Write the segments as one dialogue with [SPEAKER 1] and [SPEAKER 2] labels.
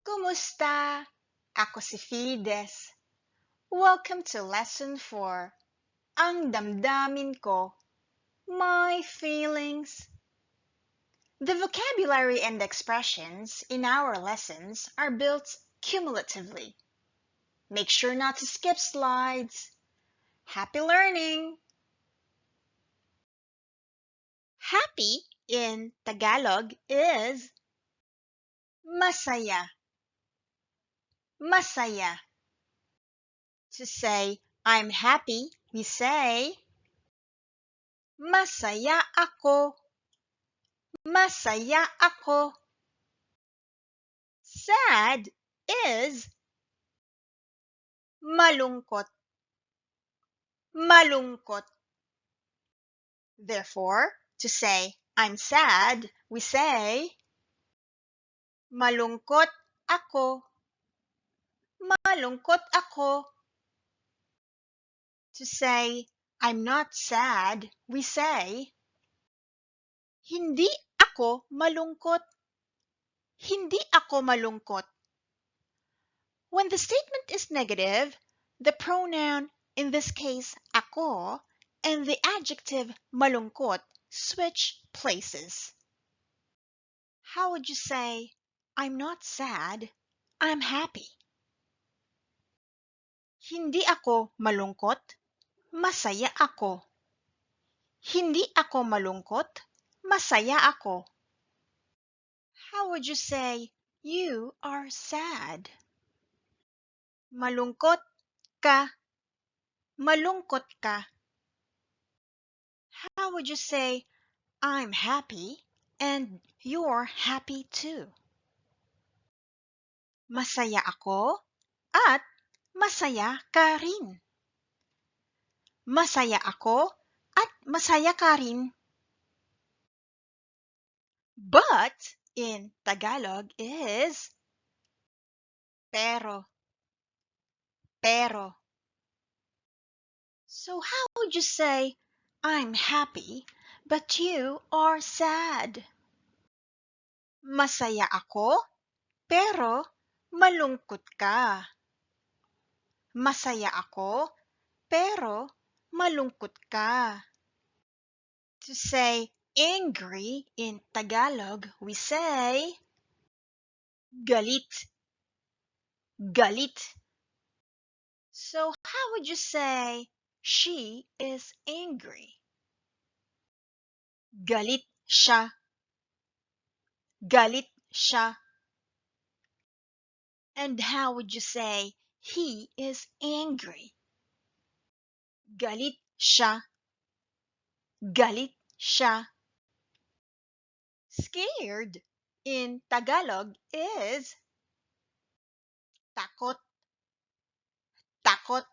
[SPEAKER 1] Kumusta? Ako si Fides. Welcome to Lesson 4, Ang Damdamin Ko, My Feelings. The vocabulary and expressions in our lessons are built cumulatively. Make sure not to skip slides. Happy learning! Happy in Tagalog is masaya. Masaya. To say I'm happy, we say masaya ako. Masaya ako. Sad is malungkot. Malungkot. Therefore, to say I'm sad, we say malungkot ako. Malungkot ako. To say I'm not sad, we say hindi ako malungkot. Hindi ako malungkot. When the statement is negative, the pronoun, in this case ako, and the adjective malungkot switch places. How would you say, I'm not sad, I'm happy? Hindi ako malungkot, masaya ako. Hindi ako malungkot, masaya ako. How would you say, you are sad? Malungkot ka. Malungkot ka. How would you say, I'm happy and you're happy too? Masaya ako at masaya ka rin. Masaya ako at masaya ka rin. But in Tagalog is pero. Pero. So how would you say, I'm happy, but you are sad? Masaya ako, pero malungkot ka. Masaya ako, pero malungkot ka. To say angry in Tagalog, we say galit. Galit. So how would you say she is angry? Galit siya. Galit siya. And how would you say he is angry? Galit siya. Galit siya. Scared in Tagalog is takot. Takot.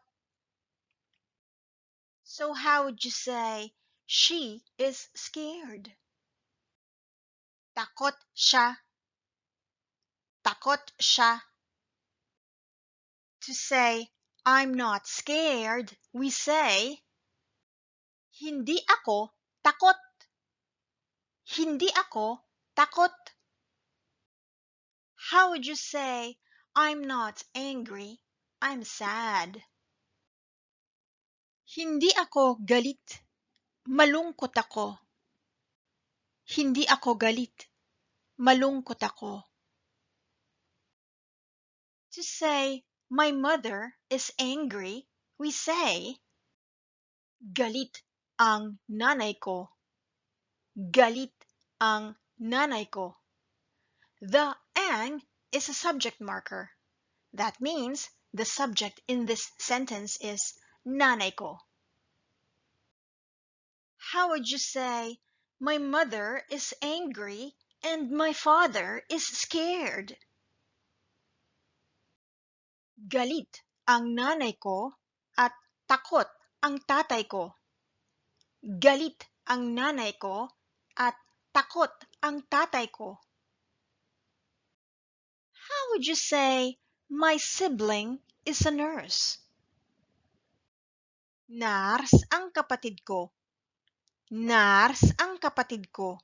[SPEAKER 1] So how would you say she is scared? Takot siya. Takot siya. To say I'm not scared, we say hindi ako takot. Hindi ako takot. How would you say I'm not angry, I'm sad? Hindi ako galit. Malungkot ako. Hindi ako galit. Malungkot ako. To say my mother is angry, we say galit ang nanay ko. Galit ang nanay ko. The ang is a subject marker. That means the subject in this sentence is nanay ko. How would you say, my mother is angry and my father is scared? Galit ang nanay ko at takot ang tatay ko. Galit ang nanay ko at takot ang tatay ko. How would you say, my sibling is a nurse? Nars ang kapatid ko. Nars ang kapatid ko.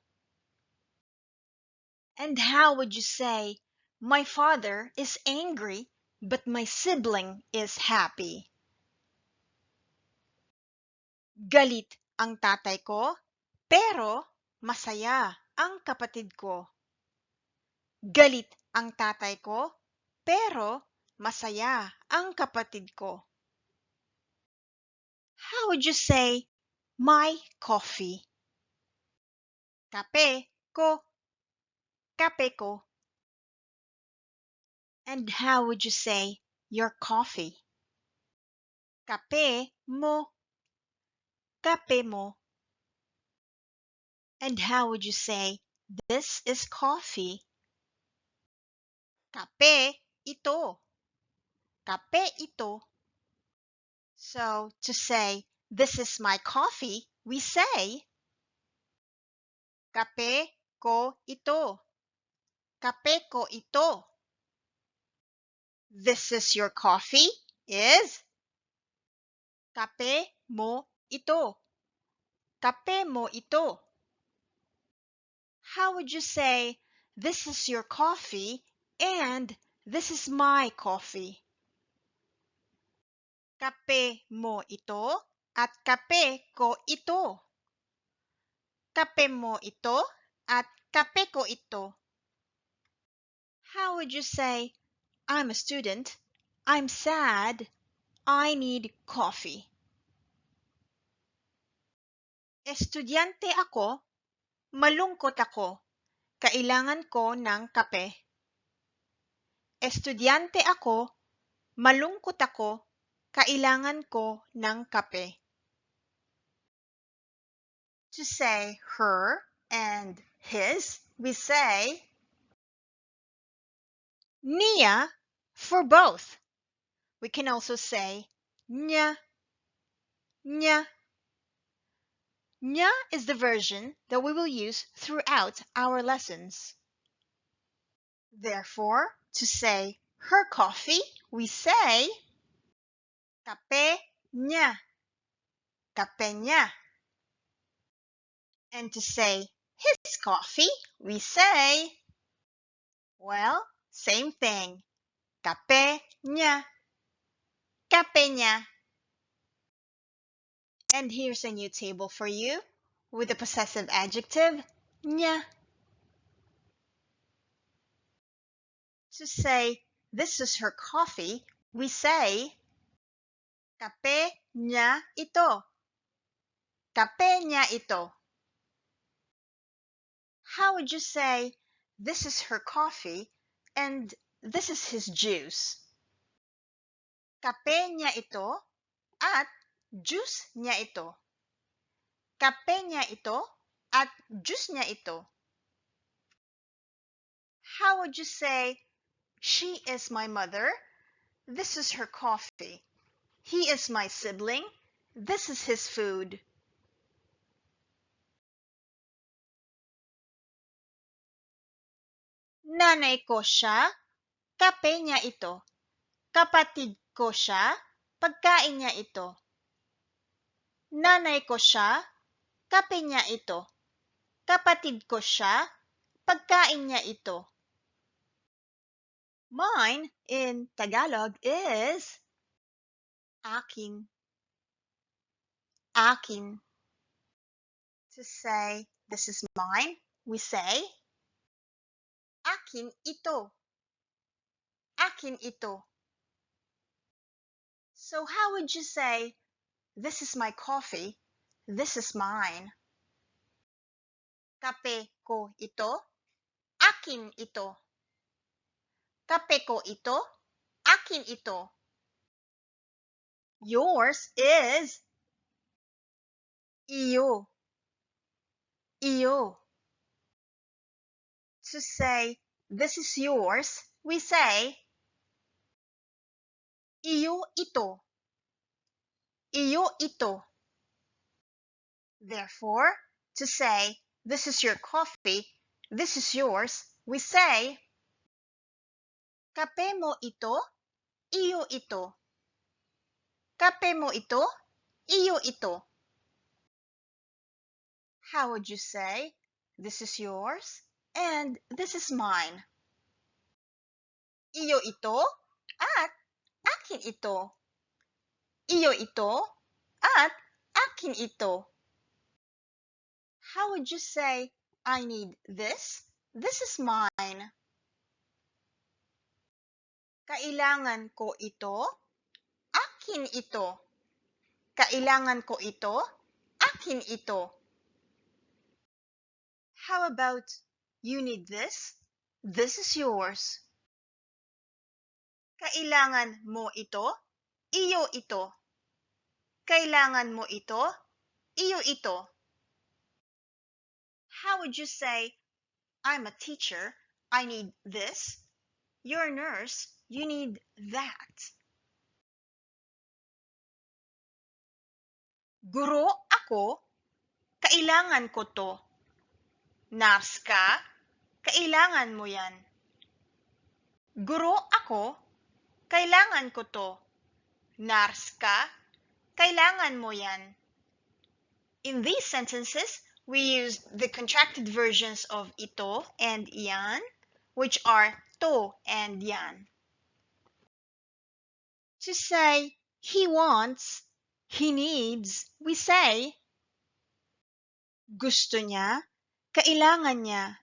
[SPEAKER 1] And how would you say, my father is angry, but my sibling is happy? Galit ang tatay ko, pero masaya ang kapatid ko. Galit ang tatay ko, pero masaya ang kapatid ko. How would you say, my coffee? Kape ko. Kape ko. And how would you say, your coffee? Kape mo. Kape mo. And how would you say, this is coffee? Kape ito. Kape ito. So, to say, this is my coffee, we say, kape ko ito. Kape ko ito. This is your coffee is, kape mo ito. Kape mo ito. How would you say, this is your coffee and this is my coffee? Kape mo ito at kape ko ito. Kape mo ito at kape ko ito. How would you say, I'm a student, I'm sad, I need coffee? Estudyante ako, malungkot ako, kailangan ko ng kape. Estudyante ako, malungkot ako, kailangan ko ng kape. To say her and his, we say niya for both. We can also say nya, nya. Nya is the version that we will use throughout our lessons. Therefore, to say her coffee, we say kape niya, kape niya. And to say his coffee, we say, well, same thing, kape niya, kape niya. And here's a new table for you with the possessive adjective niya. To say this is her coffee, we say kape niya ito. Kape niya ito. How would you say this is her coffee and this is his juice? Kape niya ito at juice niya ito. Kape niya ito at juice niya ito. How would you say, she is my mother, this is her coffee. He is my sibling, this is his food. Nanay ko siya, kape niya ito. Kapatid ko siya, pagkain niya ito. Nanay ko siya, kape niya ito. Kapatid ko siya, pagkain niya ito. Mine in Tagalog is aking. Akin. To say this is mine, we say akin ito. Akin ito. So how would you say, this is my coffee, this is mine? Kape ko ito, akin ito. Kape ko ito, akin ito. Yours is iyo. Iyo. To say this is yours, we say iyo ito. Iyo ito. Therefore, to say this is your coffee, this is yours, we say kape mo ito, iyo ito. Kape mo ito, Iyo ito. How would you say, this is yours and this is mine? Iyo ito at akin ito. Iyo ito at akin ito. How would you say, I need this? This is mine. Kailangan ko ito. Akin ito. Kailangan ko ito. Akin ito. How about, you need this? This is yours. Kailangan mo ito? Iyo ito. Kailangan mo ito? Iyo ito. How would you say, I'm a teacher, I need this? You're a nurse, you need that. Guro ako, kailangan ko to. Nurse ka, kailangan mo yan. Guro ako, kailangan ko to. Nurse ka, kailangan mo yan. In these sentences, we use the contracted versions of ito and yan, which are to and yan. To say he wants, he needs, we say gusto niya, kailangan niya.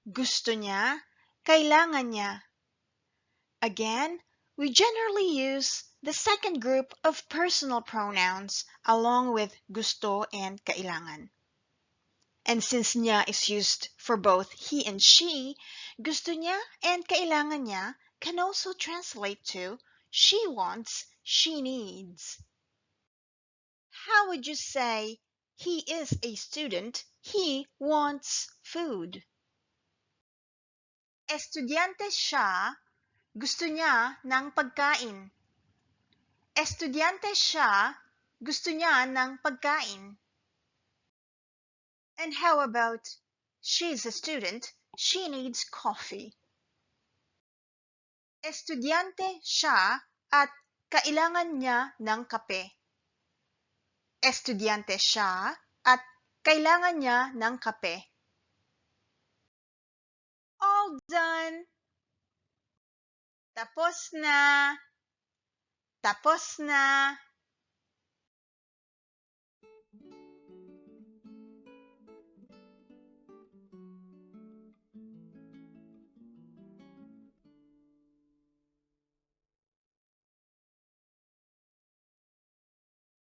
[SPEAKER 1] Gusto niya, kailangan niya. Again, we generally use the second group of personal pronouns along with gusto and kailangan. And since niya is used for both he and she, gusto niya and kailangan niya can also translate to she wants, she needs. How would you say, he is a student, he wants food? Estudyante siya, gusto niya ng pagkain. Estudyante siya, gusto niya ng pagkain. And how about, she's a student, she needs coffee. Estudyante siya at kailangan niya ng kape. Estudyante siya at kailangan niya ng kape. All done! Tapos na! Tapos na!